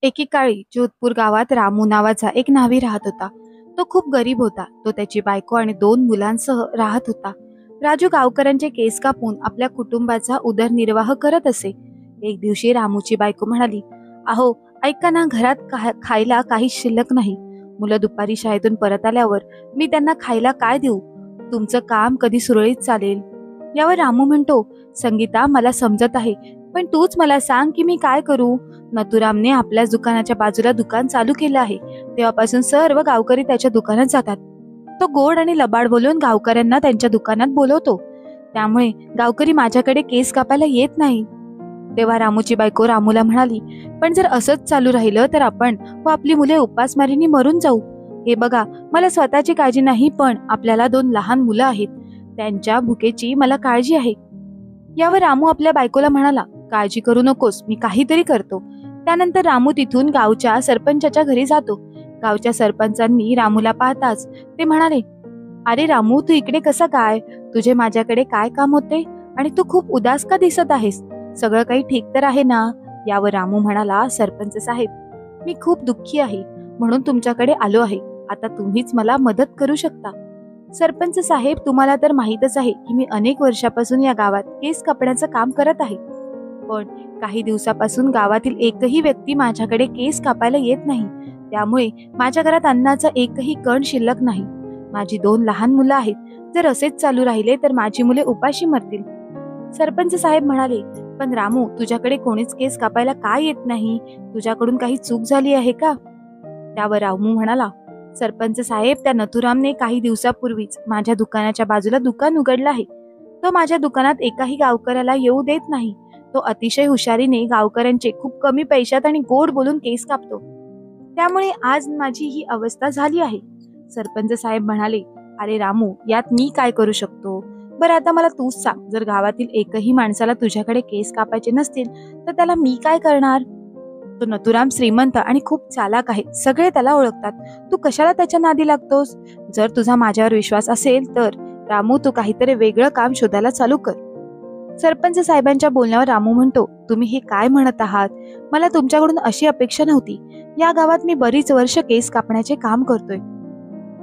एकेकाळी जोधपूर गावात रामू नावाचा एक न्हावी राहत होता. तो खूप गरीब होता. तो त्याची बायको आणि 2 मुलांसह राहत होता. राजू गावकऱ्यांचे केस कापून आपल्या कुटुंबाचा उदरनिर्वाह करत असे. एक दिवशी रामूची बायको म्हणाली, "अहो, ऐका ना, घरात खायला काहीच शिल्लक नाही. मुलं दुपारी शाळेतून परत आल्यावर मी त्यांना खायला काय देऊ? तुमचं काम कधी सुरळीत चालेल?" यावर रामू म्हणतो, "संगीता, मला समजत आहे, पण तूच मला सांग की मी काय करू?" नथुरामने आपल्याच दुकानाच्या बाजूला दुकान चालू केलं आहे. तेव्हापासून सर्व गावकरी त्याच्या दुकानात जातात. तो गोड आणि लबाड बोलून गावकऱ्यांना त्यांच्या दुकानात बोलवतो. त्यामुळे गावकरी माझ्याकडे केस कापायला येत नाही. तेव्हा रामूची बायको रामूला म्हणाली, "पण जर असंच चालू राहिलं तर आपण व आपली मुले उपासमारीने मरून जाऊ. हे बघा, मला स्वतःची काळजी नाही, पण आपल्याला 2 लहान मुलं आहेत. त्यांच्या भुकेची मला काळजी आहे." यावर रामू आपल्या बायकोला म्हणाला, "काळजी करू नकोस, मी काहीतरी करतो." त्यानंतर रामू तिथून गावच्या सरपंचाच्या घरी जातो. गावच्या सरपंचांनी रामूला पाहताच ते म्हणाले, "अरे रामू, तू इकडे कसा काय? तुझे माझ्याकडे काय काम होते? आणि तू खूप उदास का दिसत आहेस? सगळं काही ठीक तर आहे ना?" यावर रामू म्हणाला, "सरपंच साहेब, मी खूप दुःखी आहे, म्हणून तुमच्याकडे आलो आहे. आता तुम्हीच मला मदत करू शकता." "सरपंच साहेब, तुम्हाला तर माहीतच आहे की मी अनेक वर्षापासून या गावात केस कापण्याचं काम करत आहे. पण काही दिवसापासून गावातील एकही व्यक्ती माझ्याकडे केस कापायला येत नाही. त्यामुळे माझ्या घरात अन्नाचा एकही कण शिल्लक नाही. माझी 2 लहान मुलं आहेत. जर असेच चालू राहिले तर माझी मुले उपाशी मरतील." सरपंच साहेब म्हणाले, "पण रामू, तुझ्याकडे कोणीच केस कापायला का येत नाही? तुझ्याकडून काही चूक झाली आहे का?" त्यावर रामू म्हणाला, "सरपंच साहेब, त्या नथुरामने काही दिवसापूर्वीच माझ्या दुकानाच्या बाजूला दुकान उघडलं आहे. तो माझ्या दुकानात एकाही गावकऱ्याला येऊ देत नाही. तो अतिशय हुशारीने गावकऱ्यांचे खूप कमी पैशात आणि गोड बोलून केस कापतो. त्यामुळे आज माझी ही अवस्था झाली आहे." सरपंच साहेब म्हणाले, "अरे रामू, यात मी काय करू शकतो? बरं, आता मला तूच सांग, जर गावातील एकही माणसाला तुझ्याकडे केस कापायचे नसतील तर त्याला मी काय करणार? तो नथुराम श्रीमंत आणि खूप चालाक आहे. सगळे त्याला ओळखतात. तू कशाला त्याच्या नादी लागतोस? जर तुझा माझ्यावर विश्वास असेल तर रामू, तू काहीतरी वेगळं काम शोधायला चालू कर." सरपंच साहेबांच्या बोलण्यावर रामू म्हणतो, "तुम्ही हे काय म्हणत आहात? मला तुमच्याकडून अशी अपेक्षा नव्हती. या गावात मी बरीच वर्ष केस कापण्याचे काम करतोय.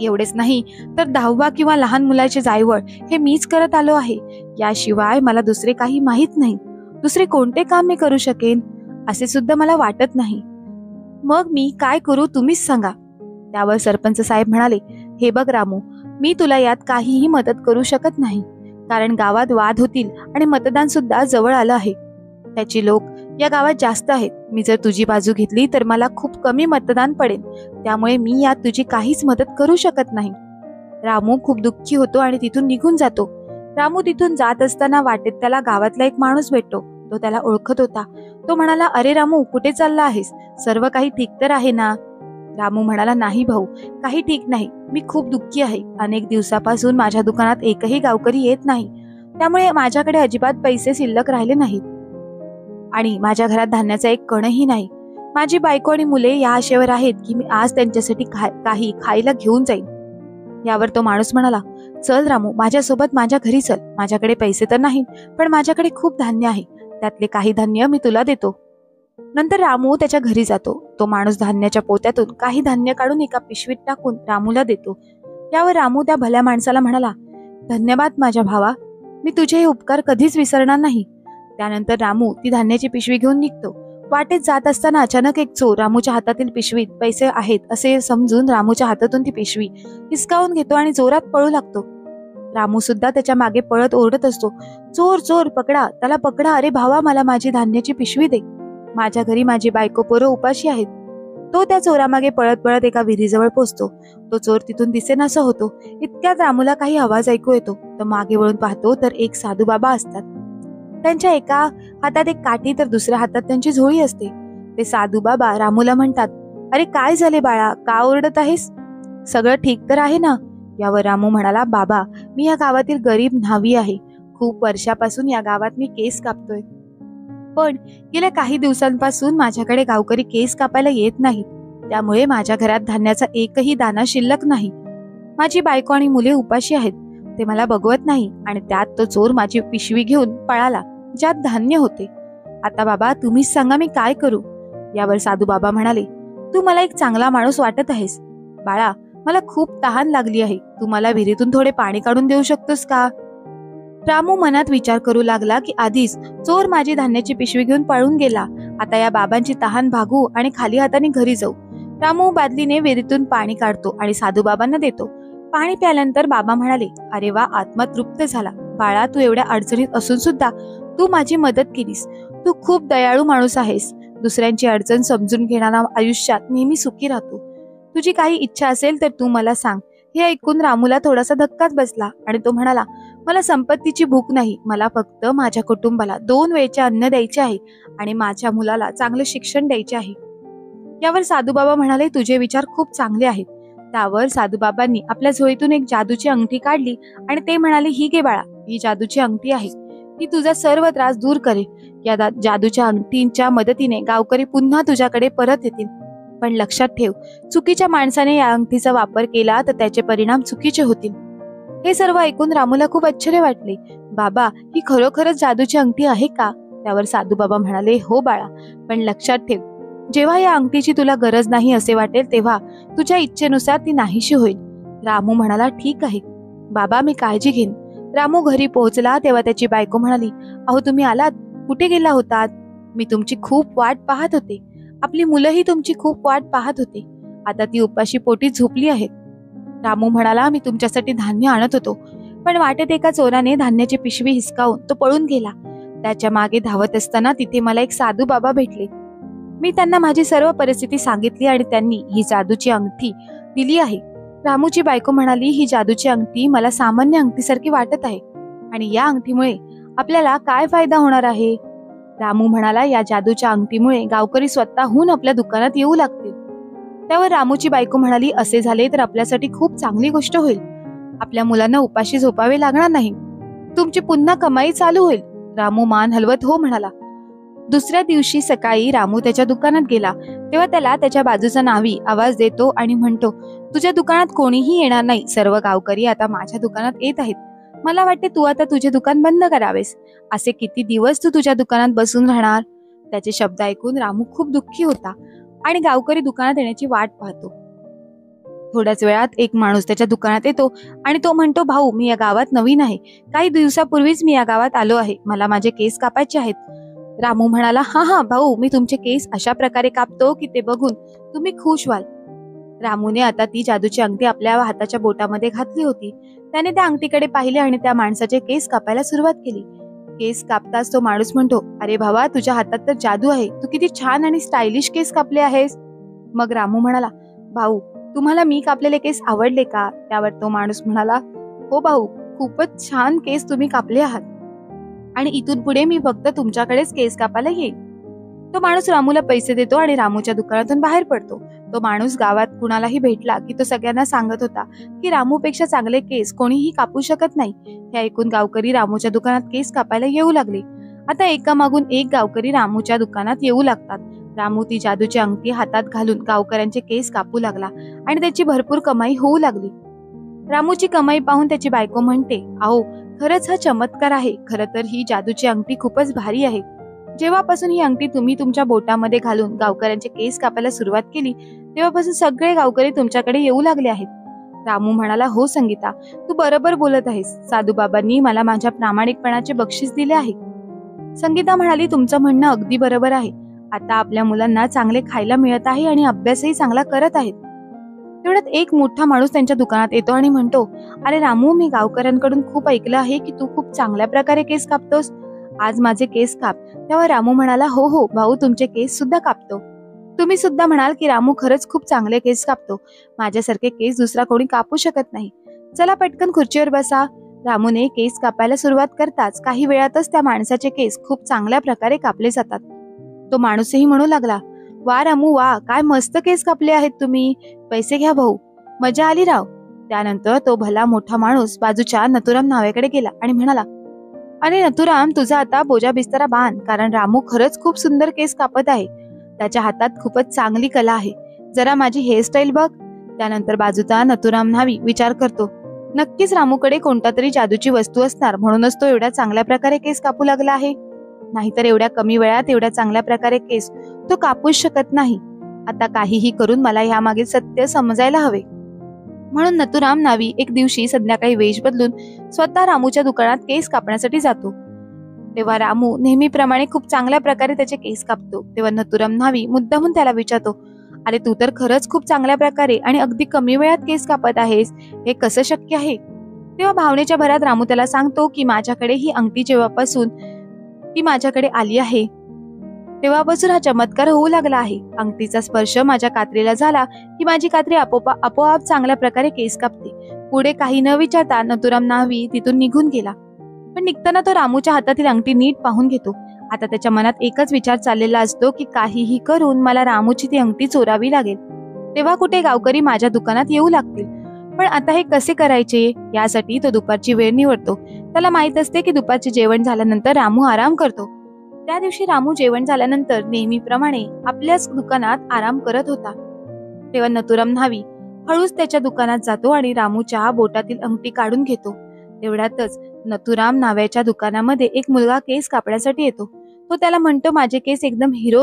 एवढेच नाही तर 10वा किंवा लहान मुलाचे जायवळ हे मीच करत आलो आहे. याशिवाय मला दुसरे काही माहीत नाही. दुसरे कोणते काम मी करू शकेन असे सुद्धा मला वाटत नाही. मग मी काय करू, तुम्हीच सांगा." त्यावर सरपंच साहेब म्हणाले, "हे बघ रामू, मी तुला यात काहीही मदत करू शकत नाही. कारण गावात वाद होतील आणि मतदान सुद्धा जवळ आलं आहे. त्याची लोक या गावात जास्त आहेत. मी जर तुझी बाजू घेतली तर मला खूप कमी मतदान पडेल. त्यामुळे मी यात तुझी काहीच मदत करू शकत नाही." रामू खूप दुःखी होतो आणि तिथून निघून जातो. रामू तिथून जात असताना वाटेत त्याला गावातला एक माणूस भेटतो. तो त्याला ओळखत होता. तो म्हणाला, "अरे रामू, कुठे चालला आहेस? सर्व काही ठीक तर आहे ना?" रामू म्हणाला, "नाही भाऊ, काही ठीक नाही. मी खूप दुःखी आहे. अनेक दिवसापासून माझ्या दुकानात एकही गावकरी येत नाही. त्यामुळे माझ्याकडे अजिबात पैसे शिल्लक राहिले नाहीत आणि माझ्या घरात धान्याचा एक कणही नाही. माझी बायको आणि मुले या आशेवर आहेत की मी आज त्यांच्यासाठी काही खायला घेऊन जाईन." यावर तो माणूस म्हणाला, "चल रामू, माझ्यासोबत माझ्या घरी चल. माझ्याकडे पैसे तर नाही, पण माझ्याकडे खूप धान्य आहे. त्यातले काही धान्य मी तुला देतो." नंतर रामू त्याच्या घरी जातो. तो माणूस धान्याच्या पोत्यातून काही धान्य काढून एका पिशवीत टाकून रामूला देतो. यावर रामू त्या भल्या माणसाला म्हणाला, "धन्यवाद माझ्या भावा, मी तुझे हे उपकार कधीच विसरणार नाही." त्यानंतर रामू ती धान्याची पिशवी घेऊन निघतो. वाटेत जात असताना अचानक एक चोर रामूच्या हातातील पिशवीत पैसे आहेत असे समजून रामूच्या हातातून ती पिशवी हिसकावून घेतो आणि जोरात पळू लागतो. रामू सुद्धा त्याच्या मागे पळत ओरडत असतो, "चोर, चोर, पकडा, त्याला पकडा. अरे भावा, मला माझी धान्याची पिशवी दे. माझ्या घरी माझी बायको पोरं उपाशी आहेत." तो त्या चोरामागे पळत पळत एका विहिरीजवळ पोहोचतो. तो चोर तिथून दिसेनासा होतो. इतक्यात रामूला काही आवाज ऐकू येतो. तो मागे वळून पाहतो तर एक साधू बाबा असतात. त्यांच्या एका हातात एक काठी तर दुसऱ्या हातात त्यांची झोळी असते. ते साधू बाबा रामूला म्हणतात, "अरे काय झाले बाळा, का ओरडत आहेस? सगळं ठीक तर आहे ना?" यावर रामू म्हणाला, "बाबा, मी या गावातील गरीब न्हावी आहे. खूप वर्षापासून या गावात मी केस कापतोय. पण गेल्या काही दिवसांपासून माझ्याकडे गावकरी केस कापायला येत नाही. त्यामुळे माझ्या घरात धान्याचा एकही दाणा शिल्लक नाही. माझी बायको आणि मुले उपाशी आहेत. ते मला बघवत नाही आणि त्यात तो चोर माझी पिशवी घेऊन पळाला ज्यात धान्य होते. आता बाबा, तुम्हीच सांगा मी काय करू?" यावर साधू बाबा म्हणाले, तू मला एक चांगला माणूस वाटत आहेस. बाळा, मला खूप तहान लागली आहे. तू मला विहिरीतून थोडे पाणी काढून देऊ शकतोस का? रामू मनात विचार करू लागला की आधीच चोर माझी धान्याची पिशवी घेऊन पळून गेला. आता या बाबांची तहान भागू आणि खाली हाताने घरी जाऊ. रामू बादलीने विहिरीतून पाणी काढतो आणि साधू बाबांना देतो. पाणी प्याल्यानंतर बाबा म्हणाले, अरे वा, आत्मा तृप्त झाला. बाळा, तू एवढ्या अडचणीत असून सुद्धा तू माझी मदत केलीस. तू खूप दयाळू माणूस आहेस. दुसऱ्यांची अडचण समजून घेणारा आयुष्यात नेहमी सुखी राहतो. तुझी काही इच्छा असेल तर तू मला सांग. हे ऐकून रामूला थोडासा धक्काच बसला आणि तो म्हणाला, मला संपत्तीची भूक नाही. मला फक्त माझ्या कुटुंबाला 2 वेळचे अन्न द्यायचे आहे आणि माझ्या मुलाला चांगले शिक्षण द्यायचे आहे. यावर साधूबाबा म्हणाले, तुझे विचार खूप चांगले आहेत. त्यावर साधूबाबांनी आपल्या झोळीतून एक जादूची अंगठी काढली आणि ते म्हणाले, ही घे बाळा, ही जादूची अंगठी आहे. ती तुझा सर्व त्रास दूर करेल. या जादूच्या अंगठीच्या मदतीने गावकरी पुन्हा तुझ्याकडे परत येतील. पण लक्षात ठेव, चुकीच्या माणसाने या अंगठीचा वापर केला तर त्याचे परिणाम चुकीचे होतील. हे सर्व ऐकून रामूला खूप आश्चर्य वाटले. बाबा, ही खरोखरच जादूची अंगठी आहे का? त्यावर साधू बाबा म्हणाले, हो बाळा, पण लक्षात ठेव, जेव्हा या अंगठीची तुला गरज नाही असे वाटेल तेव्हा तुझ्या इच्छेनुसार ती नाहीशी होईल. रामू म्हणाला, ठीक आहे बाबा, मी काळजी घेईन. रामू घरी पोहोचला तेव्हा त्याची बायको म्हणाली, अहो तुम्ही आलात, कुठे गेला होतात? मी तुमची खूप वाट पाहत होते. आपली मुलंही तुमची खूप वाट पाहत होते. आता ती उपाशी पोटी झोपली आहेत. रामू म्हणाला, मी तुमच्यासाठी धान्य आणत होतो, पण वाटेत एका चोराने धान्याची पिशवी हिसकावून तो पळून गेला. त्याच्या मागे धावत असताना तिथे मला एक साधू बाबा भेटले. मी त्यांना माझी सर्व परिस्थिती सांगितली आणि त्यांनी ही जादूची अंगठी दिली आहे. रामूची बायको म्हणाली, ही जादूची अंगठी मला सामान्य अंगठीसारखी वाटत आहे आणि या अंगठीमुळे आपल्याला काय फायदा होणार आहे? रामू म्हणाला, या जादूच्या अंगठीमुळे गावकरी स्वतःहून आपल्या दुकानात येऊ लागतील. त्यावर रामूची बायको म्हणाली, असे झाले तर आपल्यासाठी खूप चांगली गोष्ट होईल. आपल्या मुलांना उपाशी झोपावे लागणार नाही. तुमची पुन्हा कमाई चालू होईल. रामू मान हलवत हो म्हणाला. दुसऱ्या दिवशी सकाळी रामू त्याच्या दुकानात गेला तेव्हा त्याला त्याच्या बाजूचा न्हावी आवाज देतो आणि म्हणतो, तुझ्या दुकानात कोणीही येणार नाही. सर्व गावकरी आता माझ्या दुकानात येत आहेत. मला वाटते तू आता तुझे दुकान बंद करावेस. असे किती दिवस तू तुझ्या दुकानात बसून राहणार? त्याचे शब्द ऐकून रामू खूप दुःखी होता आणि गावकरी दुकानात येण्याची वाट पाहतो. थोड्याच वेळात एक माणूस त्याच्या दुकानात येतो आणि तो म्हणतो, भाऊ, मी या गावात नवीन आहे. काही दिवसापूर्वीच मी या गावात आलो आहे. मला माझे केस कापायचे आहेत. रामू म्हणाला, हा हा भाऊ, मी तुमचे केस अशा प्रकारे कापतो की ते बघून तुम्ही खुश व्हाल. रामूने आता ती जादूची अंगठी आपल्या हाताच्या बोटामध्ये घातली होती. त्याने त्या अंगठीकडे पाहिले आणि त्या माणसाचे केस कापायला सुरुवात केली. केस कापताच तो माणूस म्हणतो, अरे भावा, तुझ्या हातात तर जादू आहे. तू किती छान आणि स्टायलिश केस कापले आहेस. मग रामू म्हणाला, भाऊ, तुम्हाला मी कापलेले केस आवडले का? त्यावर तो माणूस म्हणाला, हो भाऊ, खूपच छान केस तुम्ही कापले आहात आणि इथून पुढे मी फक्त तुमच्याकडेच केस कापायला येईल. तो माणूस रामूला पैसे देतो आणि रामूच्या दुकानातून बाहेर पडतो. तो माणूस गावात कुणालाही भेटला की तो सगळ्यांना सांगत होता की रामूपेक्षा चांगले केस कोणीही कापू शकत नाही. हे ऐकून गावकरी रामूच्या दुकानात केस कापायला येऊ लागले. आता एकामागून एक गावकरी रामूच्या दुकानात येऊ लागतात. रामू ती जादूची अंगठी हातात घालून गावकऱ्यांचे केस कापू लागला आणि त्याची भरपूर कमाई होऊ लागली. रामूची कमाई पाहून त्याची बायको म्हणते, अहो, खरंच हा चमत्कार आहे. खरं तर ही जादूची अंगठी खूपच भारी आहे. जेव्हापासून ही अंगठी तुम्ही तुमच्या बोटामध्ये घालून गावकऱ्यांचे केस कापायला सुरुवात केली तेव्हापासून सगळे गावकरी तुमच्याकडे येऊ लागले आहेत. रामू म्हणाला, हो संगीता, तू बरोबर बोलत आहेस. साधूबाबांनी मला माझ्या प्रामाणिकपणाचे बक्षीस दिले आहे. संगीता म्हणाली, तुमचं म्हणणं अगदी बरोबर आहे. आता आपल्या मुलांना चांगले खायला मिळत आहे आणि अभ्यासही चांगला करत आहेत. तेवढ्यात एक मोठा माणूस त्यांच्या दुकानात येतो आणि म्हणतो, अरे रामू, मी गावकऱ्यांकडून खूप ऐकलं आहे की तू खूप चांगल्या प्रकारे केस कापतोस. आज माझे केस काप. तेव्हा रामू म्हणाला, हो हो भाऊ, तुमचे केस सुद्धा कापतो. तुम्ही सुद्धा म्हणाल की रामू खरंच खूप चांगले केस कापतो. माझ्यासारखे केस दुसरा कोणी कापू शकत नाही. चला पटकन खुर्चीवर बसा. रामूने केस कापायला सुरुवात करताच काही वेळातच त्या माणसाचे केस खूप चांगल्या प्रकारे कापले जातात. तो माणूसही म्हणू लागला, वा रामू वा, काय मस्त केस कापले आहेत तुम्ही. पैसे घ्या भाऊ, मजा आली राव. त्यानंतर तो भला मोठा माणूस बाजूच्या नथुराम नावेकडे गेला आणि म्हणाला, अरे नथुराम, तुझा आता बोजा बिस्तारा बांध, कारण रामू खरंच खूप सुंदर केस कापत आहे. त्याच्या हातात खूपच चांगली कला आहे. जरा माझी हेअरस्टाईल बघ. त्यानंतर बाजूचा नथुराम न्हावी विचार करतो, नक्कीच रामूकडे कोणता तरी जादूची वस्तू असणार, म्हणूनच तो एवढ्या चांगल्या प्रकारे केस कापू लागला आहे. नाहीतर एवढ्या कमी वेळात एवढ्या चांगल्या प्रकारे केस तो कापूच शकत नाही. आता काहीही करून मला ह्यामागील सत्य समजायला हवे. म्हणून नथुराम नावी एक दिवशी संध्याकाळी वेश बदलून स्वतः रामूच्या दुकानात केस कापण्यासाठी जातो. तेव्हा रामू नेहमीप्रमाणे खूप चांगल्या प्रकारे त्याचे केस कापतो. तेव्हा नथुराम नावी मुद्दामून त्याला विचारतो, अरे तू तर खरंच खूप चांगल्या प्रकारे आणि अगदी कमी वेळात केस कापत आहेस, हे कसं शक्य आहे? तेव्हा भावनेच्या भरात रामू त्याला सांगतो की माझ्याकडे ही अंगठी जेव्हापासून ती माझ्याकडे आली आहे तेव्हापासून हा चमत्कार होऊ लागला आहे. अंगठीचा स्पर्श माझ्या कात्रीला झाला की माझी कात्री आपोआप चांगल्या प्रकारे केस कापते. पुढे काही न विचारता नथुराम नावी तिथून निघून गेला. पण निघताना तो रामूच्या हातातील अंगठी नीट पाहून घेतो. आता त्याच्या मनात एकच विचार चाललेला असतो की काहीही करून मला रामूची ती अंगठी चोरावी लागेल. तेव्हा कुठे गावकरी माझ्या दुकानात येऊ लागतील. पण आता हे कसे करायचे यासाठी तो दुपारची वेळ निवडतो. त्याला माहित असते की दुपारचे जेवण झाल्यानंतर रामू आराम करतो. त्या दिवशी रामू जेवण झाल्यानंतर नेहमीप्रमाणे आपल्याच दुकानात आराम करत होता. तेव्हा नथुराम नावी हळूच त्याच्या दुकानात जातो आणि रामूच्या बोटातील अंगठी काढून घेतो. तेवढ्यातच नथुराम नाव्याच्या दुकानामध्ये एक मुलगा केस कापण्यासाठी येतो. तो त्याला म्हणतो, माझे केस एकदम हिरो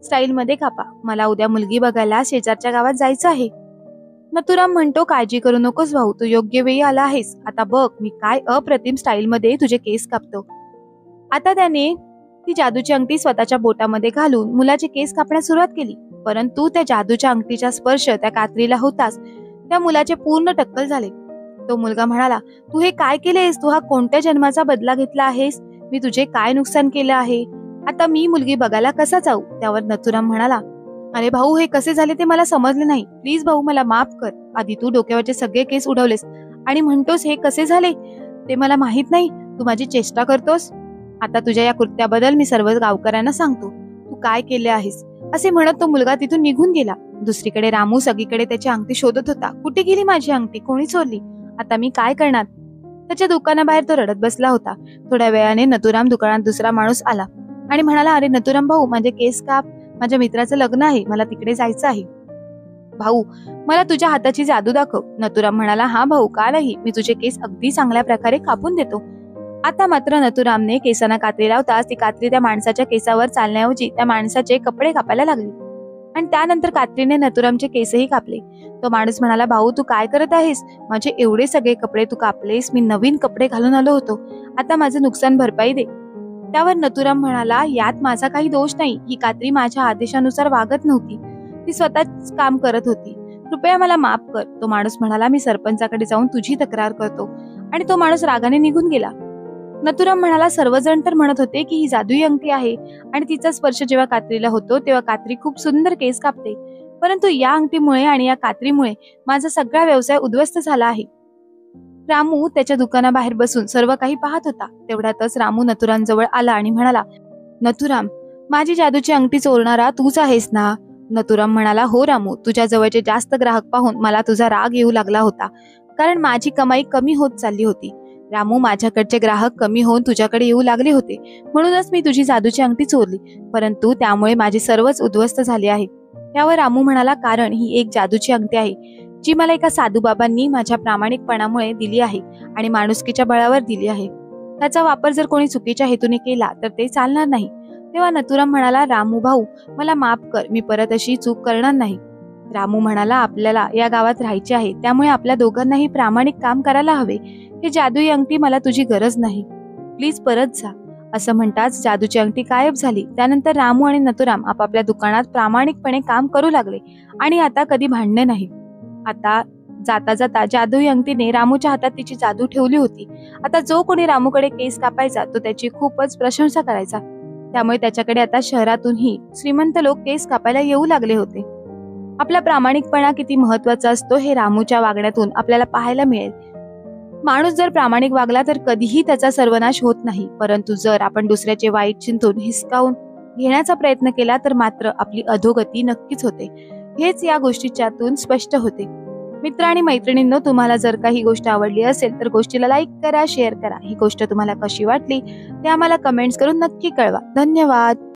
स्टाईल मध्ये कापा, मला उद्या मुलगी बघायला शेजारच्या गावात जायचं आहे. नथुराम म्हणतो, काळजी करू नकोस भाऊ, तू योग्य वेळी आला आहेस. आता बघ मी काय अप्रतिम स्टाईल मध्ये तुझे केस कापतो. आता त्याने ती जादूची अंगठी स्वतःच्या बोटामध्ये घालून मुलाचे केस कापण्यास सुरुवात केली. परंतु त्या जादूच्या अंगठीचा स्पर्श त्या कात्रीला होताच त्या मुलाचे पूर्ण टक्कल झाले. तो मुलगा म्हणाला, तू हे काय केलेस? तू हा कोणत्या जन्माचा बदला घेतला आहेस? मी तुझे काय नुकसान केलं आहे? आता मी मुलगी बघायला कसा जाऊ? त्यावर नथुराम म्हणाला, अरे भाऊ, हे कसे झाले ते मला समजले नाही. प्लीज भाऊ, मला माफ कर. आधी तू डोक्यावरचे सगळे केस उडवलेस आणि म्हणतोस हे कसे झाले ते मला माहित नाही. तू माझी चेष्टा करतोस. आता तुझ्या या कृत्याबद्दल मी सर्व गावकऱ्यांना सांगतो तू काय केले आहेस. असे म्हणत तो मुलगा तिथून निघून गेला. दुसरीकडे रामू सगळीकडे त्याची अंगठी शोधत होता. कुठे गेली माझी अंगठी? कोणी चोरली? आता मी काय करणार? त्याच्या दुकानाबाहेर तो रडत बसला होता. थोड्या वेळाने नथुराम दुकानात दुसरा माणूस आला आणि म्हणाला, अरे नथुराम भाऊ, माझे केस काप, माझ्या मित्राचं लग्न आहे, मला तिकडे जायचं आहे. भाऊ, मला तुझ्या हाताची जादू दाखव. नथुराम म्हणाला, हा भाऊ, का नाही, मी तुझे केस अगदी चांगल्या प्रकारे कापून देतो. आता मात्र नथुरामने केसांना कात्री लावताच ती कात्री त्या माणसाच्या केसावर चालण्याऐवजी त्या माणसाचे कपडे कापायला लागली आणि त्यानंतर कात्रीने नथुरामचे केसही कापले. तो माणूस म्हणाला, भाऊ तू काय करत आहेस? माझे एवढे सगळे कपडे तू कापलेस, मी नवीन कपडे घालून आलो होतो, आता माझं नुकसान भरपाई दे. त्यावर नथुराम म्हणाला, यात माझा काही दोष नाही, ही कात्री माझ्या आदेशानुसार वागत नव्हती, ती स्वतःच काम करत होती, कृपया मला माफ कर. तो माणूस म्हणाला, मी सरपंचाकडे जाऊन तुझी तक्रार करतो. आणि तो माणूस रागाने निघून गेला. नथुराम म्हणाला, सर्वजण तर म्हणत होते की ही जादुई अंगठी आहे आणि तिचा स्पर्श जेव्हा कात्रीला होतो तेव्हा कात्री खूप सुंदर केस कापते, परंतु या अंगठीमुळे आणि या कात्रीमुळे माझा सगळा व्यवसाय उद्ध्वस्त झाला आहे. रामू त्याच्या दुकानाबाहेर बसून सर्व काही पाहत होता. तेवढ्यातच रामू नथुरामजवळ आला आणि म्हणाला, नथुराम, माझी जादूची अंगठी चोरणारा तूच आहेस ना? नथुराम म्हणाला, हो रामू, तुझ्या जवळचे जास्त ग्राहक पाहून मला तुझा राग येऊ लागला होता, कारण माझी कमाई कमी होत चालली होती. रामू, माझ्याकडचे ग्राहक कमी होऊन तुझ्याकडे येऊ लागले होते, म्हणूनच मी तुझी जादूची अंगठी चोरली, परंतु त्यामुळे माझी सर्वच उद्ध्वस्त झाली आहे. त्यावर रामू म्हणाला, कारण ही एक जादूची अंगठी आहे जी मला एका साधूबाबांनी माझ्या प्रामाणिकपणामुळे दिली आहे आणि माणुसकीच्या बळावर दिली आहे. त्याचा वापर जर कोणी चुकीच्या हेतूने केला तर ते चालणार नाही. तेव्हा नथुराम म्हणाला, रामू भाऊ, मला माफ कर, मी परत अशी चूक करणार नाही. रामू म्हणाला, आपल्याला या गावात राहायचे आहे, त्यामुळे आपल्या दोघांनाही प्रामाणिक काम करायला हवे. हे जादुई अंगठी मला तुझी गरज नाही, प्लीज परत जा. असं म्हणताच जादूची अंगठी गायब झाली. त्यानंतर रामू आणि नथुराम आपापल्या दुकानात प्रामाणिकपणे काम करू लागले आणि आता कधी भांडणे नाही. आता जाता जाता जादुई अंगठीने रामूच्या हातात तिची जादू ठेवली होती. आता जो कोणी रामूकडे केस कापायचा तो त्याची खूपच प्रशंसा करायचा. त्यामुळे त्याच्याकडे आता शहरातूनही श्रीमंत लोक केस कापायला येऊ लागले होते. आपला प्रामाणिकपणा किती महत्वाचा असतो हे रामूच्या वागण्यातून आपल्याला पाहायला मिळेल. माणूस जर प्रामाणिक वागला तर कधीही त्याचा सर्वनाश होत नाही, परंतु जर आपण दुसऱ्याचे वाईट चिंतून हिसकावून घेण्याचा प्रयत्न केला तर मात्र आपली अधोगती नक्कीच होते. हेच या गोष्टीच्यातून स्पष्ट होते. मित्र आणि मैत्रिणींनो, तुम्हाला जर काही गोष्ट आवडली असेल तर गोष्टीला लाईक करा, शेअर करा. ही गोष्ट तुम्हाला कशी वाटली ते आम्हाला कमेंट्स करून नक्की कळवा. धन्यवाद.